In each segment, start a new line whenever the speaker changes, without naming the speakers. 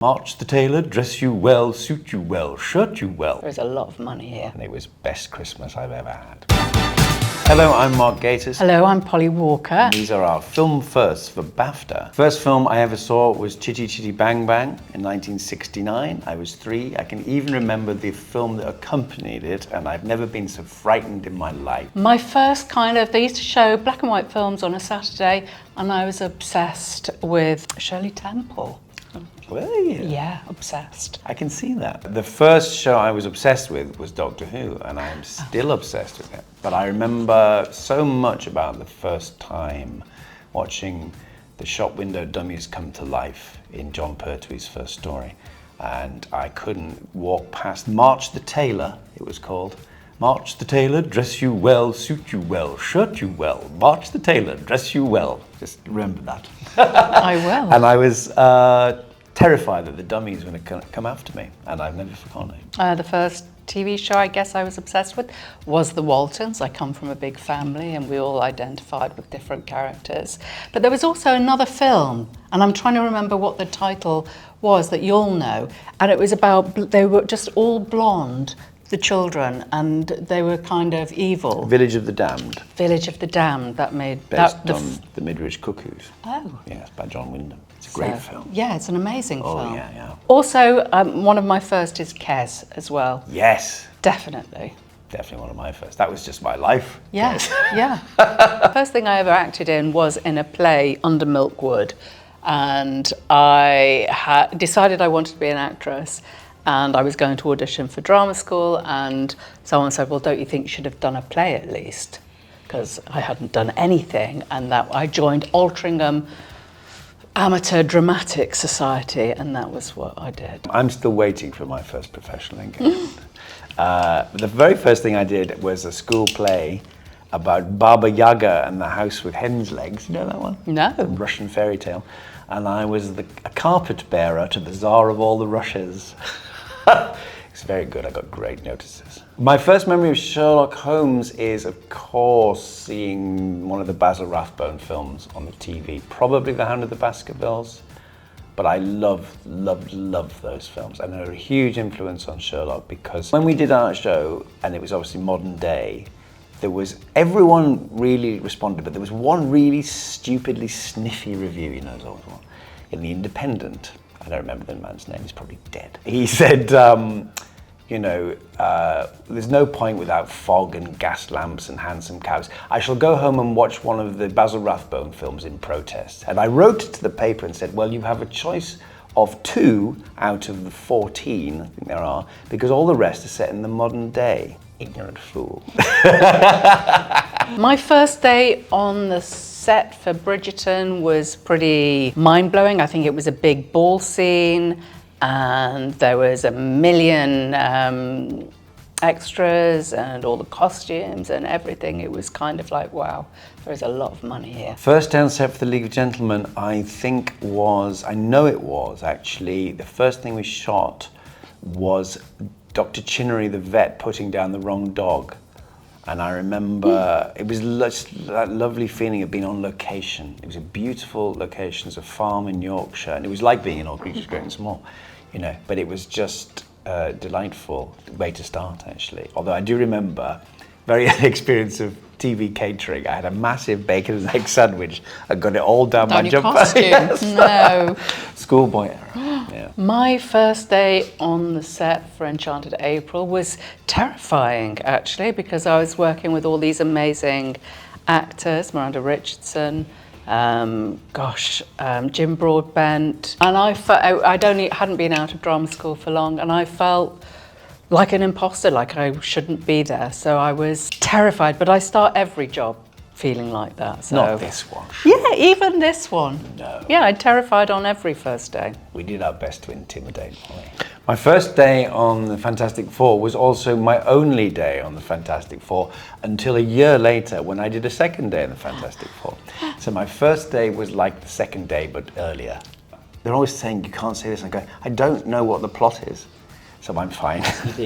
March the tailor, dress you well, suit you well, shirt you well.
There's a lot of money here.
And it was best Christmas I've ever had. Hello, I'm Mark Gatiss.
Hello, I'm Polly Walker.
And these are our film firsts for BAFTA. First film I ever saw was Chitty Chitty Bang Bang in 1969. I was 3. I can even remember the film that accompanied it, and I've never been so frightened in my life.
My first they used to show black and white films on a Saturday, and I was obsessed with Shirley Temple.
Were you?
Yeah, obsessed.
I can see that. The first show I was obsessed with was Doctor Who, and I am still obsessed with it. But I remember so much about the first time watching the shop window dummies come to life in John Pertwee's first story. And I couldn't walk past March the Tailor, it was called. March the tailor, dress you well, suit you well, shirt you well. March the tailor, dress you well. Just remember that.
I will.
And I was terrified that the dummies were going to come after me, and I've never forgotten it.
The first TV show I guess I was obsessed with was The Waltons. I come from a big family and we all identified with different characters. But there was also another film, and I'm trying to remember what the title was that you'll know, and it was about, they were just all blonde, the children, and they were kind of evil.
Village of the Damned.
Village of the Damned, that made...
Based on The Midridge Cuckoos.
Oh.
Yes, by John Wyndham. It's a great film.
Yeah, it's an amazing film.
Oh, yeah, yeah.
Also, one of my first is Kes as well.
Yes.
Definitely.
Definitely one of my first. That was just my life.
Yes, yeah. First thing I ever acted in was in a play, Under Milkwood, and I decided I wanted to be an actress. And I was going to audition for drama school, and someone said, well, don't you think you should have done a play at least? Because I hadn't done anything, and that I joined Altrincham Amateur Dramatic Society, and that was what I did.
I'm still waiting for my first professional engagement. The very first thing I did was a school play about Baba Yaga and the House with Hen's Legs. You know that one?
No.
The Russian fairy tale. And I was a carpet bearer to the Tsar of all the Russias. It's very good. I got great notices. My first memory of Sherlock Holmes is, of course, seeing one of the Basil Rathbone films on the TV, probably The Hound of the Baskervilles. But I love those films, and they're a huge influence on Sherlock, because when we did our show, and it was obviously modern day, everyone really responded, but there was one really stupidly sniffy review, you know, there's always one, in The Independent. I don't remember the man's name, he's probably dead. He said, there's no point without fog and gas lamps and handsome cows. I shall go home and watch one of the Basil Rathbone films in protest. And I wrote to the paper and said, well, you have a choice of 2 out of the 14, I think there are, because all the rest are set in the modern day. Ignorant fool.
My first day on the set for Bridgerton was pretty mind-blowing. I think it was a big ball scene, and there was a million extras and all the costumes and everything. It was kind of like, wow, there's a lot of money here.
First day on set for The League of Gentlemen, I know it was actually, the first thing we shot was Dr. Chinnery, the vet, putting down the wrong dog. And I remember it was that lovely feeling of being on location. It was a beautiful location, it's a farm in Yorkshire, and it was like being in All Creatures Great and Small, you know, but it was just a delightful way to start, actually. Although I do remember very early experience of TV catering. I had a massive bacon and egg sandwich. I got it all down my jumper.
Yes. No.
Schoolboy era. Yeah.
My first day on the set for Enchanted April was terrifying, actually, because I was working with all these amazing actors, Miranda Richardson, Jim Broadbent, and I hadn't been out of drama school for long, and I felt like an imposter, like I shouldn't be there. So I was terrified, but I start every job feeling like that. So.
Not this one.
Yeah, even this one.
No.
Yeah, I'm terrified on every first day.
We did our best to intimidate Polly. My first day on the Fantastic Four was also my only day on the Fantastic Four until a year later when I did a second day on the Fantastic Four. So my first day was like the second day, but earlier. They're always saying, you can't say this. I go, I don't know what the plot is. So I'm fine.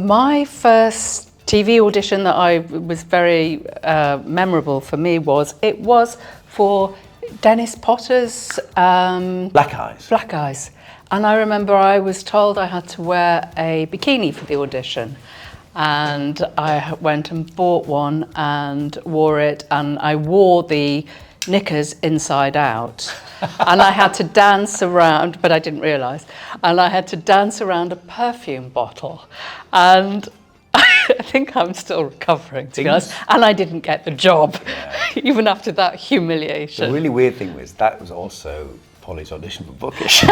My first TV audition that was very memorable for me was for Dennis Potter's
Black Eyes.
Black Eyes. And I remember I was told I had to wear a bikini for the audition. And I went and bought one and wore it, and I wore the knickers inside out. And I had to dance around, but I didn't realise, and I had to dance around a perfume bottle. And I think I'm still recovering, to be honest. And I didn't get the job, even after that humiliation.
The really weird thing was that was also Polly's audition for Bookish,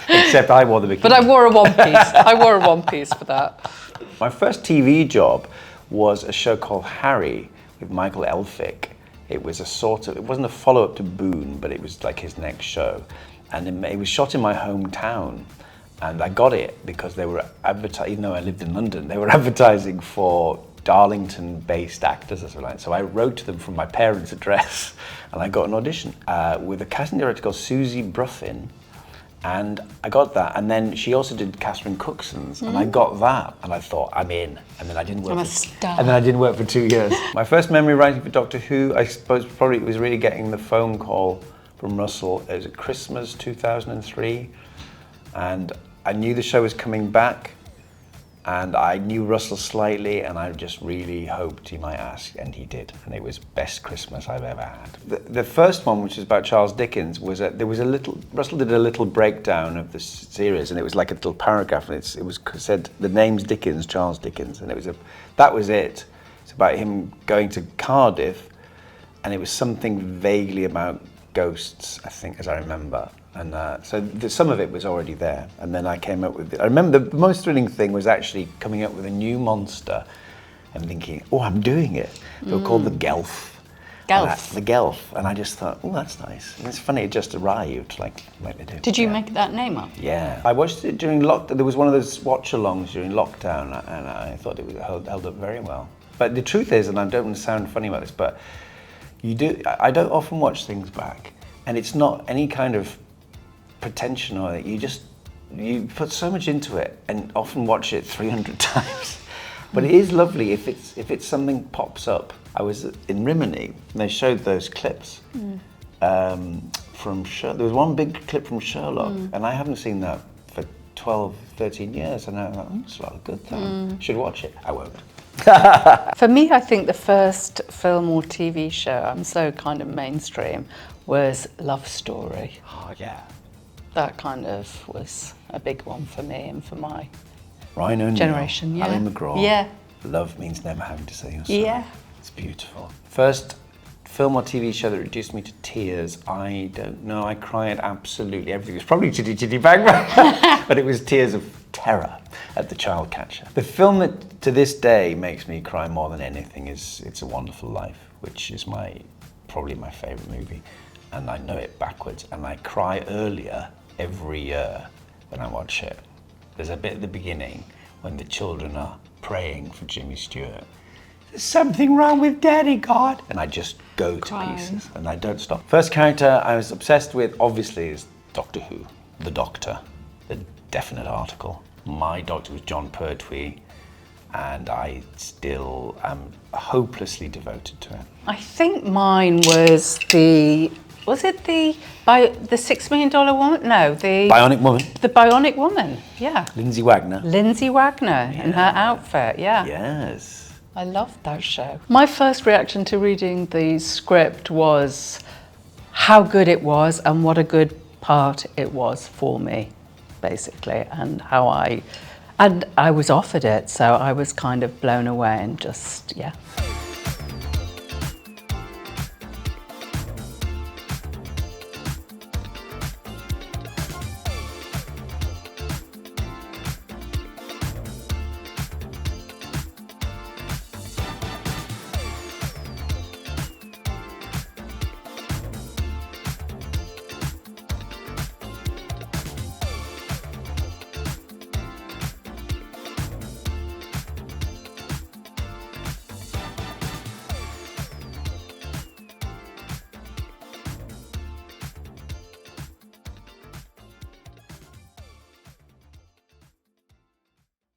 except I wore the bikini.
But I wore a one piece. I wore a one piece for that.
My first TV job was a show called Harry with Michael Elphick. It was it wasn't a follow-up to Boone, but it was like his next show. And it was shot in my hometown. And I got it because they were advertising, even though I lived in London, they were advertising for Darlington-based actors or something. So I wrote to them from my parents' address, and I got an audition with a casting director called Susie Bruffin. And I got that, and then she also did Catherine Cookson's, and I got that, and I thought, I'm in. And then I didn't work.
I'm a star.
And then I didn't work for 2 years. My first memory writing for Doctor Who, I suppose probably was really getting the phone call from Russell. It was at Christmas 2003, and I knew the show was coming back, and I knew Russell slightly, and I just really hoped he might ask, and he did, and it was best Christmas I've ever had. The first one, which is about Charles Dickens, was Russell did a little breakdown of the series, and it was like a little paragraph, and it was said the name's Dickens, Charles Dickens, and that was it. It's about him going to Cardiff, and it was something vaguely about ghosts, I think, as I remember. And so some of it was already there, and then I came up with it. I remember the most thrilling thing was actually coming up with a new monster and thinking, oh, I'm doing it. They were called the Gelf. The Gelf. And I just thought, oh, that's nice. And it's funny, it just arrived, like they do.
Did you make that name up?
Yeah. I watched it during lockdown. There was one of those watch-alongs during lockdown, and I thought it held up very well. But the truth is, and I don't want to sound funny about this, but I don't often watch things back, and it's not any kind of pretension on it. You put so much into it and often watch it 300 times. But it is lovely if it's something pops up. I was in Rimini and they showed those clips from Sherlock. There was one big clip from Sherlock, and I haven't seen that for 12, 13 years, and I thought, it's a lot of good time. Should watch it. I won't.
For me, I think the first film or TV show, I'm so kind of mainstream, was Love Story.
Oh yeah.
That kind of was a big one for me and for my
Ryan O'Neill,
generation. Yeah.
Ali McGraw.
Yeah.
Love means never having to say you're sorry.
Yeah.
It's beautiful. First film or TV show that reduced me to tears, I don't know. I cried absolutely everything. It was probably Chitty Chitty Bang Bang, but it was tears of terror at The Child Catcher. The film that to this day makes me cry more than anything is It's a Wonderful Life, which is probably my favourite movie, and I know it backwards, and I cry earlier every year when I watch it. There's a bit at the beginning when the children are praying for Jimmy Stewart. There's something wrong with Daddy, God. And I just go to pieces, and I don't stop. First character I was obsessed with, obviously, is Doctor Who. The Doctor, the definite article. My doctor was John Pertwee, and I still am hopelessly devoted to it.
I think mine was the $6 Million Woman? No, the
Bionic Woman.
The Bionic Woman, yeah.
Lindsay Wagner.
Lindsay Wagner in her outfit, yeah.
Yes.
I loved that show. My first reaction to reading the script was how good it was and what a good part it was for me, basically, and I was offered it, so I was kind of blown away and just, yeah.